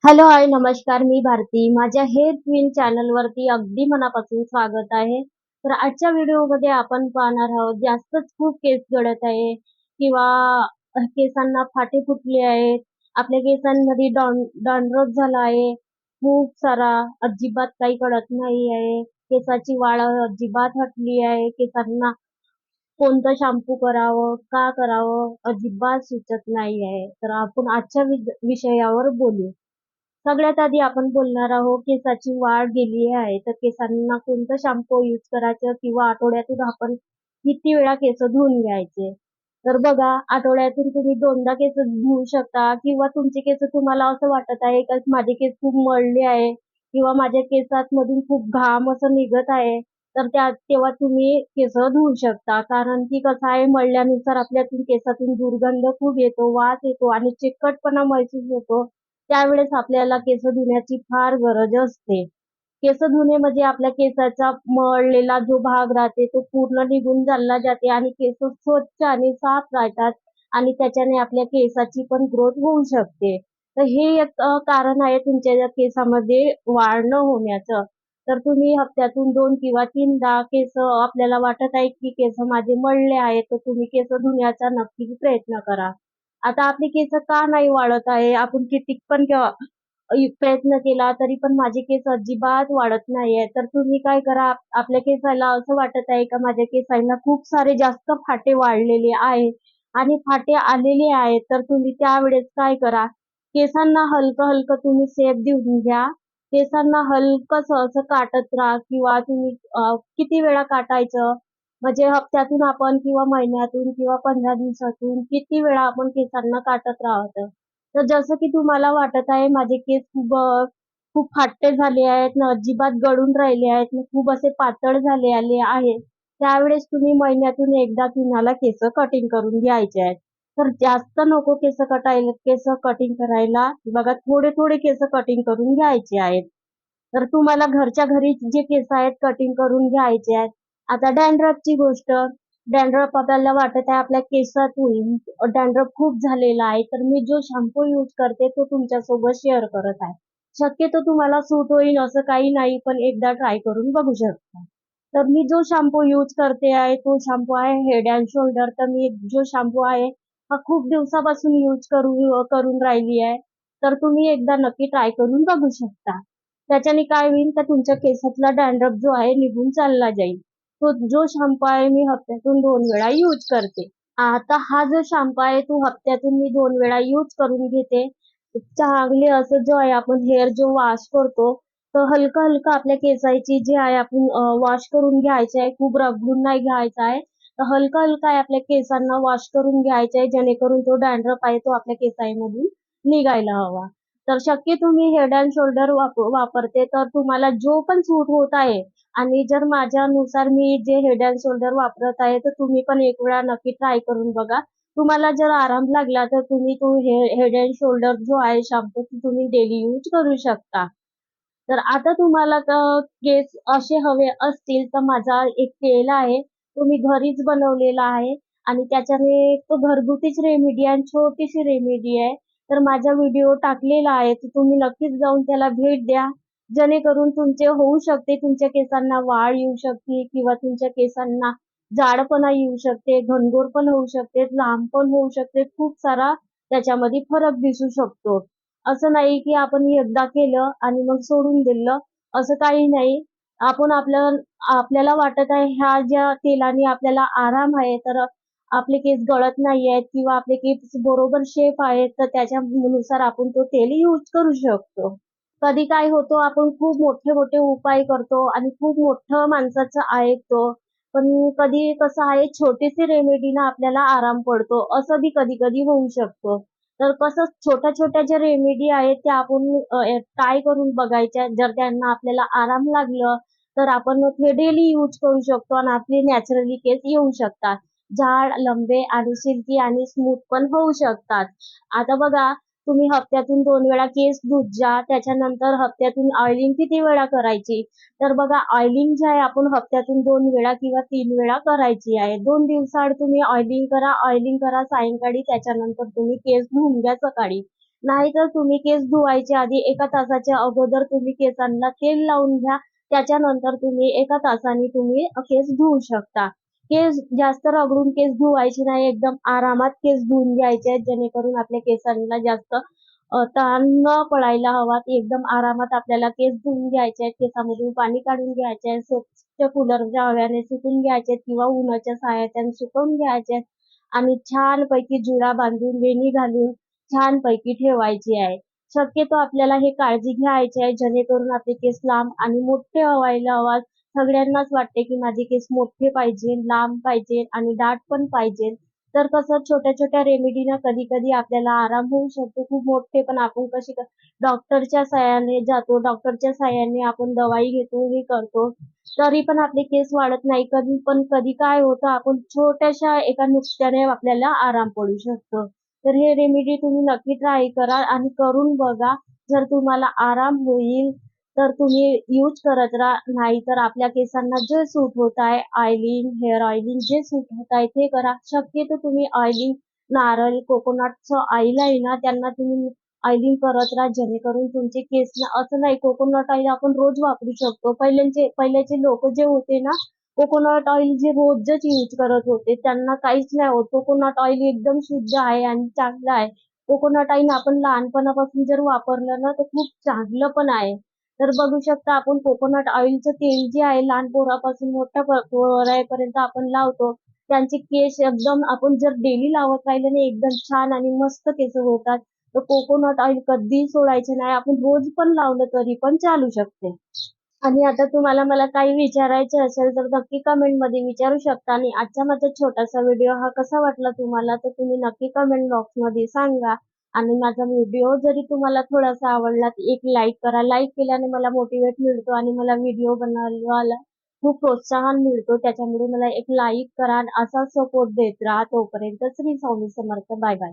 Hello, हाय, नमस्कार. मी भारती. माझ्या hair twin चॅनलवरती अगदी मनापासून स्वागत आहे. तर आजच्या व्हिडिओमध्ये आपण पाहणार आहोत, जास्तच खूप केस गळत आहे किंवा केसांना फाटे फुटले आहेत. आपल्या केसांमध्ये डॅन्ड्रफ झाला आहे. खूप सारा अजिबात काही कळत नाही आहे. केसाची वाढ अजिबात हटली आहे. केसांना कोणतं शॅम्पू करावं, का करावं, अजिबात सुचत नाही आहे. तर आपण आजच्या विषयावर बोलू. सगळ्यात आधी आपण बोलणार आहोत केसाची वाढ गेली आहे तर केसांना कोणतं शॅम्पू यूज करायचं किंवा आठवड्यातून आपण किती वेळा केस धुवून घ्यायचे. तर बघा, आठवड्यातून तुम्ही 2दा केस धुवू शकता किंवा तुमचे केस तुम्हाला असं वाटत आहे का माझे केस खूप मळले आहे किंवा माझ्या केसांमधून खूप घाम असं निघत आहे, तर तेव्हा तुम्ही केस धुवू शकता. कारण की कसं आहे, मळल्यानुसार आपल्यातून केसातून दुर्गंध खूप येतो, वास येतो आणि चिकटपणा महसूस होतो. त्यावेळेस आपल्याला केस धुण्याची फार गरज असते. केस धुणे म्हणजे आपल्या केसाचा मळलेला जो भाग राहते तो पूर्ण निघून चालला जाते आणि केस स्वच्छ आणि साफ राहतात आणि त्याच्याने आपल्या केसाची पण ग्रोथ होऊ शकते. तर हे एक कारण आहे तुमच्या या केसामध्ये वाढ न होण्याचं. तर तुम्ही हप्त्यातून 2 किंवा 3दा केस आपल्याला वाटत आहे की केस माझे मळले आहेत, तर तुम्ही केस धुण्याचा नक्की प्रयत्न करा. आता आपली केस का नाही वाढत आहे? आपण किती पण प्रयत्न केला तरी पण माझे केस अजिबात वाढत नाहीये. तर तुम्ही काय करा, आपल्या केसाला असं वाटत आहे का माझ्या केसांना खूप सारे जास्त फाटे वाढलेले आहे आणि फाटे आलेले आहेत, तर तुम्ही त्यावेळेस काय करा, केसांना हलकं-हलकं तुम्ही शेप देऊन घ्या. केसांना हलकंसं असं काटत राहा किंवा तुम्ही किती वेळा काटायचं, म्हणजे हप्त्यातून आपण किंवा महिन्यातून किंवा 15 दिवसातून किती वेळा आपण केसांना काटत राहावं. तर जसं की तुम्हाला वाटत आहे माझे केस खूप फाटे झाले आहेत ना, अजिबात गळून राहिले आहेत ना, खूप असे पातळ झाले आले आहे. त्यावेळेस तुम्ही महिन्यातून एकदा तुम्हाला केस कटिंग करून घ्यायचे आहेत. तर जास्त नको केस कटिंग करायला. बघा, थोडे-थोडे केस कटिंग करून घ्यायचे आहेत. तर तुम्हाला घरच्या घरी जे केस आहेत कटिंग करून घ्यायचे आहेत. आता डॅन्ड्रफची गोष्ट. डॅन्ड्रफ आपल्याला वाटत आहे आपल्या केसातून डॅन्ड्रफ खूप झालेला आहे, तर मी जो शॅम्पू यूज करते तो तुमच्यासोबत शेअर करत आहे. शक्यतो तुम्हाला सूट होईल असं काही नाही, पण एकदा ट्राय करून बघू शकता. तर मी जो शॅम्पू यूज करते आहे तो शॅम्पू आहे हेड अँड शोल्डर. तर मी जो शॅम्पू आहे हा खूप दिवसापासून करून राहिली आहे. तर तुम्ही एकदा नक्की ट्राय करून बघू शकता. त्याच्याने काय होईल तर तुमच्या केसातला डॅन्ड्रफ जो आहे निघून चालला जाईल. तो जो शॅम्पू आहे मी हप्त्यातून 2 वेळा यूज करते. आता हा जो शॅम्पू आहे तो हप्त्यातून मी 2 वेळा यूज करून घेते. चांगले असं जो आहे आपण हेअर जो वॉश करतो, तर हलका-हलका आपल्या केसाची जे आहे आपण वॉश करून घ्यायचं आहे. खूप रगडून नाही घ्यायचा आहे. तर हलका-हलका आहे आपल्या केसांना वॉश करून घ्यायचं आहे, जेणेकरून तो डॅन्ड्रफ आहे तो आपल्या केसांमधून निघायला हवा. तर शक्यतो मी हेड अँड शोल्डर वापरते. तर तुम्हाला जो पण सूट होत आहे आणि जर माझ्यानुसार मी जे हेड अँड शोल्डर वापरत आहे, तर तुम्ही पण एक वेळा नक्की ट्राय करून बघा. तुम्हाला जर आराम लागला तर तुम्ही तो हेड अँड शोल्डर जो आहे शॅम्पू तो तुम्ही डेली यूज करू शकता. तर आता तुम्हाला केस असे हवे असतील तर माझा एक तेल आहे. तो मी घरीच बनवलेला आहे आणि त्याच्याने तो घरगुतीच रेमेडी आणि छोटीशी रेमेडी आहे. तर माझा व्हिडिओ टाकलेला आहे. तर तुम्ही नक्कीच जाऊन त्याला भेट द्या. जेणेकरून तुमचे होऊ शकते तुमच्या केसांना वाढ येऊ शकते किंवा तुमच्या केसांना जाडपणा येऊ शकते, घनघोर पण होऊ शकते, लांब पण होऊ शकते. खूप सारा त्याच्यामध्ये फरक दिसू शकतो. असं नाही की आपण एकदा केलं आणि मग सोडून दिलं, असं काही नाही. आपण आपल्याला वाटत आहे ह्या ज्या तेलाने आपल्याला आराम आहे, तर आपले केस गळत नाहीयेत किंवा आपले केस बरोबर शेप आहेत, तर त्याच्यानुसार आपण तो तेल यूज करू शकतो. कधी काय होतं आपण खूप मोठे-मोठे उपाय करतो आणि खूप मोठं माणसाचं ऐकतो. पण कधी कसं आहे छोटीशी रेमेडीनं आपल्याला आराम पडतो, असं बी कधी-कधी होऊ शकतो. तर कसं छोट्या-छोट्या ज्या रेमेडी आहेत त्या आपण ट्राय करून बघायच्या. जर त्यांना आपल्याला आराम लागलं, तर आपण ते डेली यूज करू शकतो आणि आपले नॅचरली केस येऊ शकतात. जाड, लंबे आणि सिल्की आणि स्मूथ पण होऊ शकतात. आता बघा, तुम्ही हप्त्यातून 2 वेळा केस धुत जा. त्याच्यानंतर हप्त्यातून ऑइलिंग किती वेळा करायची? तर बघा, ऑइलिंग जे आहे आपण हप्त्यातून 2 वेळा किंवा 3 वेळा करायची आहे. 2 दिवसाआड तुम्ही ऑइलिंग करा. सायंकाळी त्याच्यानंतर तुम्ही केस धुवून घ्या सकाळी. नाहीतर तुम्ही केस धुवायच्या आधी 1 तासाच्या अगोदर तुम्ही केसांना तेल लावून घ्या. त्याच्यानंतर तुम्ही 1 तासाने तुम्ही केस धुवू शकता. केस जास्त रगडून केस धुवायचे नाही. एकदम आरामात केस धुवून घ्यायचे आहेत, जेणेकरून आपल्या केसांना जास्त ताण न पडायला हवा. एकदम आरामात आपल्याला केस धुवून घ्यायचे आहेत. केसामधून पाणी काढून घ्यायचे आहे. स्वच्छ कूलरच्या हवेने सुकून घ्यायचे आहेत किंवा उन्हाच्या सहाय्याने सुकवून घ्यायचे आहेत आणि छानपैकी जुडा बांधून, वेणी घालून छानपैकी ठेवायची आहे. शक्यतो आपल्याला हे काळजी घ्यायची आहे, जेणेकरून आपले केस लांब आणि मोठे व्हायला हवा. सगळ्यांनाच वाटते की माझे केस मोठे पाहिजे, लांब पाहिजे आणि दाट पण पाहिजे. तर कसं छोट्या-छोट्या रेमेडीनं कधी-कधी आपल्याला आराम होऊ शकतो. खूप मोठे पण आपण कशी डॉक्टरच्या सहाय्याने जातो, डॉक्टरच्या सहाय्याने आपण दवाई घेतो, हे करतो. तरी पण आपले केस वाढत नाही. कधी काय होतं, आपण छोट्याशा एका नुकत्याने आपल्याला आराम पडू शकतो. तर हे रेमेडी तुम्ही नक्की ट्राय करा आणि करून बघा. जर तुम्हाला आराम होईल, तर तुम्ही यूज करत राहा. नाहीतर आपल्या केसांना जे सूट होत आहे, ऑइलिंग, हेअर ऑइलिंग जे सूट होत आहे ते करा. शक्यतो तुम्ही ऑइलिंग नारळ, कोकोनटचं ऑइल आहे ना, त्यांना तुम्ही ऑइलिंग करत राहा, जेणेकरून तुमचे केस ना असं नाही कोकोनट ऑइल आपण रोज वापरू शकतो. पहिल्याचे लोकं जे होते ना, कोकोनट ऑइल जे रोजच यूज करत होते, त्यांना काहीच नाही होत. कोकोनट ऑइल एकदम शुद्ध आहे आणि चांगलं आहे. कोकोनट ऑइल आपण लहानपणापासून जर वापरलं ना, तर खूप चांगलं पण आहे. तर बघू शकता आपण कोकोनट ऑइलचं तेल जे आहे लहान पोरापासून मोठ्या वयापर्यंत आपण लावतो. त्यांचे केस एकदम आपण जर डेली लावत राहिले ना, एकदम छान आणि मस्त केस होतात. तर कोकोनट ऑइल कधीही सोडायचे नाही. आपण रोज पण लावलं तरी पण चालू शकते. आणि आता तुम्हाला मला काही विचारायचं असेल तर नक्की कमेंटमध्ये विचारू शकता आणि आजचा माझा छोटासा व्हिडिओ हा कसा वाटला तुम्हाला तर तुम्ही नक्की कमेंट बॉक्समध्ये सांगा. आणि माझा व्हिडिओ जरी तुम्हाला थोडासा आवडला तर एक लाईक करा. लाईक केल्याने मला मोटिवेट मिळतो आणि मला व्हिडिओ बनवायला खूप प्रोत्साहन मिळतो. त्याच्यामुळे मला एक लाईक करा आणि असाच सपोर्ट देत राहा. तोपर्यंत श्री स्वामी समर्थ. Bye bye.